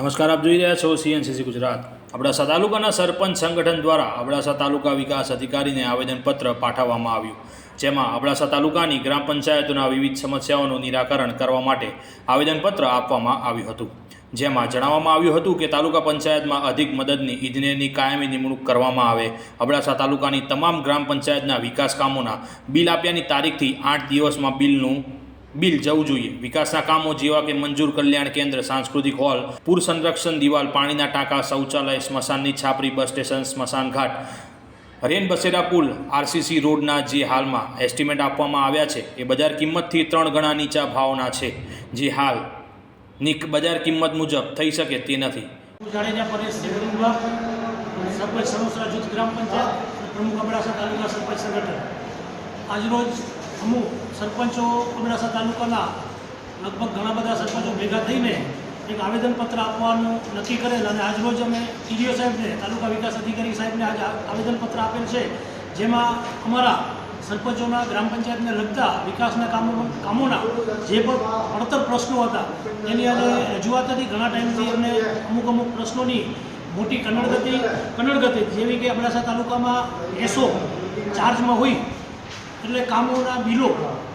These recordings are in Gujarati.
નમસ્કાર, આપ જોઈ રહ્યા છો CNCC ગુજરાત। અબડાસા તાલુકાના સરપંચ સંગઠન દ્વારા અબડાસા તાલુકા વિકાસ અધિકારીને આવેદનપત્ર પાઠવવામાં આવ્યું, જેમાં અબડાસા તાલુકાની ગ્રામ પંચાયતોના વિવિધ સમસ્યાઓનું નિરાકરણ કરવા માટે આવેદનપત્ર આપવામાં આવ્યું હતું, જેમાં જણાવવામાં આવ્યું હતું કે તાલુકા પંચાયતમાં અધિક મદદની ઇજનેરની કાયમી નિમણૂક કરવામાં આવે, અબડાસા તાલુકાની તમામ ગ્રામ પંચાયતના વિકાસ કામોના બિલ આપ્યાની તારીખથી 8 દિવસમાં બિલ જવું જોઈએ। વિકાસના કામો જેવા કે મંજૂર કલ્યાણ કેન્દ્ર, સાંસ્કૃતિક હોલ, પૂર સંરક્ષણ દિવાલ, પાણીના ટાંકા, શૌચાલય, સ્મશાનની છાપરી, બસ સ્ટેશન, સ્મશાન ઘાટ, રેન બસેરા પુલ, RCC રોડના જે હાલમાં એસ્ટિમેટ આપવામાં આવ્યા છે એ બજાર કિંમતથી 3 ગણા નીચા ભાવના છે, જે હાલની બજાર કિંમત મુજબ થઈ શકે તે નથી। જાડેજા પરેશ સરપંચ સરોસરા જૂથ ગ્રામ પંચાયત પ્રમુખ અબડાસા તાલુકા સરપંચ સંગઠન। આજરોજ અમુક સરપંચો અબડાસા તાલુકાના લગભગ ઘણા બધા સરપંચો ભેગા થઈને એક આવેદનપત્ર આપવાનું નક્કી કરેલ અને આજરોજ અમે TDO સાહેબને, તાલુકા વિકાસ અધિકારી સાહેબને આજે આવેદનપત્ર આપેલ છે, જેમાં અમારા સરપંચોના ગ્રામ પંચાયતને લગતા વિકાસના કામોના જે પણ પડતર પ્રશ્નો હતા એની આજે રજૂઆત હતી। ઘણા ટાઈમથી અમને અમુક પ્રશ્નોની મોટી કનડગતિ જેવી કે અબડાસા તાલુકામાં એસો ચાર્જમાં હોય એટલે કામોના બિલો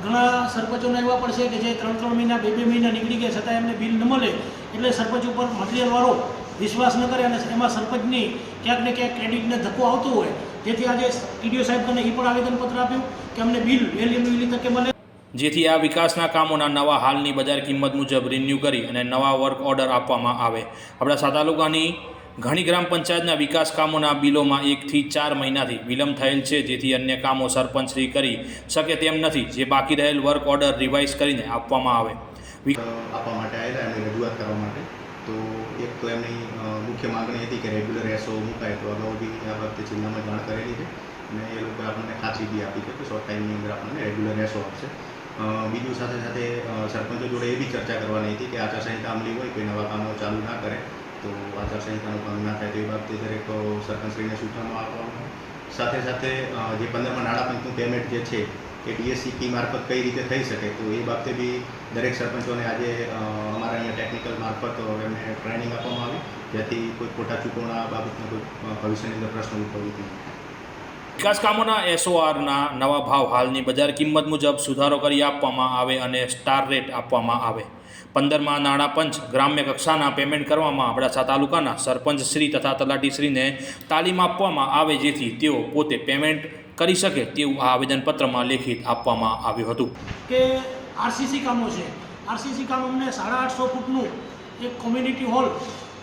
ઘણા સરપંચોના એવા પણ છે કે જે 3 મહિના 2 મહિના નીકળી ગયા છતાં એમને બિલ ન મળે એટલે સરપંચ ઉપર મટીરિયલવાળો વિશ્વાસ ન કરે અને એમાં સરપંચની ક્યાંક ને ક્યાંક ક્રેડિટને ધક્કો આવતો હોય, જેથી આજે TDO સાહેબને એ પણ આવેદનપત્ર આપ્યું કે અમને બિલ વહેલી તકે મળે, જેથી આ વિકાસના કામોના નવા હાલની બજાર કિંમત મુજબ રિન્યૂ કરી અને નવા વર્ક ઓર્ડર આપવામાં આવે। અબડાસા તાલુકાની ઘણી ગ્રામ પંચાયતના વિકાસ કામોના બિલોમાં 1 થી 4 મહિનાથી વિલંબ થયેલ છે, જેથી અન્ય કામો સરપંચશ્રી કરી શકે તેમ નથી, જે બાકી રહેલ વર્ક ઓર્ડર રિવાઇઝ કરીને આપવામાં આવે। આપવા માટે આવેલા એમની રજૂઆત કરવા માટે તો એક તો એમની મુખ્ય માગણી હતી કે રેગ્યુલર એસો મુકાય, તો અગાઉ બી આ વખતે જિલ્લામાં જાણ કરેલી છે અને એ લોકો આપણને ખાતરી બી આપી છે કે શોર્ટ ટાઈમની અંદર આપણને રેગ્યુલર એસો આપશે। બીજું સાથે સરપંચો જોડે એ બી ચર્ચા કરવાની હતી કે આચારસંહિતા અમલી હોય, કોઈ નવા કામો ચાલુ ના કરે તો આચારસંહિતાનું ભંગ ના થાય તો એ બાબતે દરેક સરપંચશ્રીને સૂચનો આપવામાં, સાથે જે 15મા નાણાં પંચનું પેમેન્ટ જે છે એ DSCP મારફત કઈ રીતે થઈ શકે તો એ બાબતે બી દરેક સરપંચોને આજે અમારા અહીંયા ટેકનિકલ મારફત એમને ટ્રેનિંગ આપવામાં આવી, જેથી કોઈ ખોટા ચૂકવણા બાબતનો કોઈ ભવિષ્યની અંદર પ્રશ્ન ઉદ્ભવિત નહીં। વિકાસ કામોના SORના નવા ભાવ હાલની બજાર કિંમત મુજબ સુધારો કરી આપવામાં આવે અને સ્ટાર રેટ આપવામાં આવે। 15મા નાણાં પંચ ગ્રામ્ય કક્ષાના પેમેન્ટ કરવામાં અબડાસા તાલુકાના સરપંચશ્રી તથા તલાટીશ્રીને તાલીમ આપવામાં આવે, જેથી તેઓ પોતે પેમેન્ટ કરી શકે તેવું આ આવેદનપત્રમાં લેખિત આપવામાં આવ્યું હતું કે RCC કામો છે, RCC કામ અમને 850 ફૂટનું એક કોમ્યુનિટી હોલ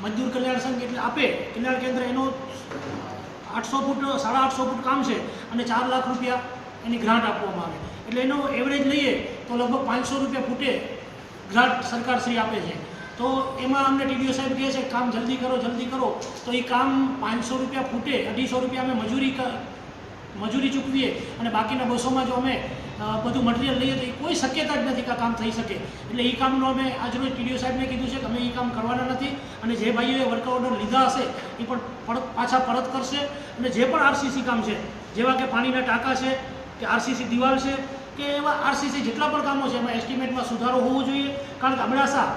મજદૂર કલ્યાણ સંઘ એટલે આપે કલ્યાણ કેન્દ્ર, એનો 850 ફૂટ કામ છે અને 4 લાખ રૂપિયા એની ગ્રાન્ટ આપવામાં આવે, એટલે એનો એવરેજ લઈએ તો લગભગ 500 રૂપિયા ફૂટે ગ્રાન્ટ સરકારશ્રી આપે છે। તો એમાં અમને TDO સાહેબ કહે છે કામ જલ્દી કરો, તો એ કામ 500 રૂપિયા ફૂટે 250 રૂપિયા અમે મજૂરી ચૂકવીએ અને બાકીના બસોમાં જો અમે બધું મટીરિયલ લઈએ તો એ કોઈ શક્યતા જ નથી કે આ કામ થઈ શકે, એટલે એ કામનો અમે આજરોજ TDO સાહેબને કીધું છે કે અમે એ કામ કરવાના નથી અને જે ભાઈઓએ વર્ક ઓર્ડર લીધા હશે એ પણ પાછા પરત કરશે અને જે પણ RCC કામ છે જેવા કે પાણીના ટાંકા છે કે RCC દિવાલ છે કે એવા RCC જેટલા પણ કામો છે એમાં એસ્ટિમેટમાં સુધારો હોવો જોઈએ, કારણ કે અબડાસા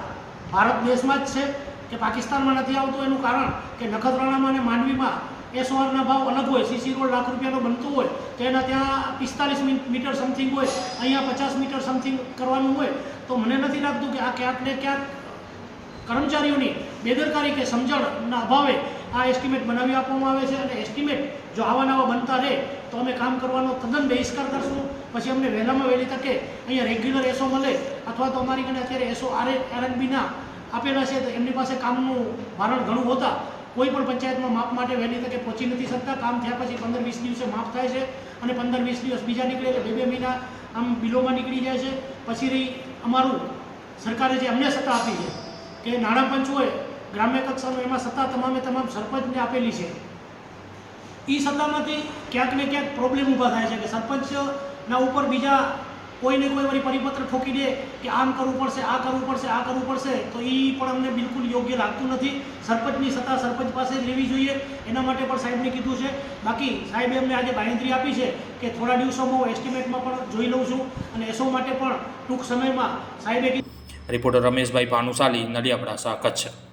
ભારત દેશમાં જ છે કે પાકિસ્તાનમાં નથી આવતું, એનું કારણ કે નખત્રાણામાં અને માંડવીમાં SORના ભાવ અલગ હોય, CC રોડ લાખ રૂપિયાનો બનતો હોય તો એના ત્યાં 45 મીટર સમથિંગ હોય, અહીંયા 50 મીટર સમથિંગ કરવાનું હોય, તો મને નથી લાગતું કે આ ક્યાંક ને ક્યાંક કર્મચારીઓની બેદરકારી કે સમજણના અભાવે આ એસ્ટિમેટ બનાવી આપવામાં આવે છે અને એસ્ટિમેટ જો આવા નવા બનતા રહે તો અમે કામ કરવાનો તદ્દન બહિષ્કાર કરશું। પછી અમને વહેલામાં વહેલી તકે અહીંયા રેગ્યુલર એસો મળે અથવા તો અમારી કને અત્યારે SORNBના આપેલા છે તો એમની પાસે કામનું ભારણ ઘણું હોતા કોઈ પણ પંચાયતમાં માપ માટે વહેલી તકે પહોંચી નથી શકતા, કામ થયા પછી 15-20 દિવસે માપ થાય છે અને 15-20 દિવસ બીજા નીકળે એટલે 2 મહિના આમ બિલોમાં નીકળી જાય છે। પછી રહી અમારું સરકારે જે અમને સત્તા આપી છે કે નાણાં પંચ હોય ગ્રામ્ય કક્ષાનો, એમાં સત્તા તમામ સરપંચને આપેલી છે, એ સત્તામાંથી ક્યાંક ને ક્યાંક પ્રોબ્લેમ ઊભા થાય છે કે સરપંચના ઉપર બીજા કોઈને કોઈ વળી પરિપત્ર ઠોકી દે કે આમ કરવું પડશે, આ કરવું પડશે, તો એ પણ અમને બિલકુલ યોગ્ય લાગતું નથી। સરપંચની સત્તા સરપંચ પાસે જ રહેવી જોઈએ, એના માટે પણ સાહેબને કીધું છે। બાકી સાહેબે અમને આજે બાંહેધરી આપી છે કે થોડા દિવસોમાં હું એસ્ટિમેટમાં પણ જોઈ લઉં છું અને એસો માટે પણ ટૂંક સમયમાં સાહેબે। રિપોર્ટર રમેશભાઈ ભાનુશાલી, નડિયાદ, અબડાસા, કચ્છ।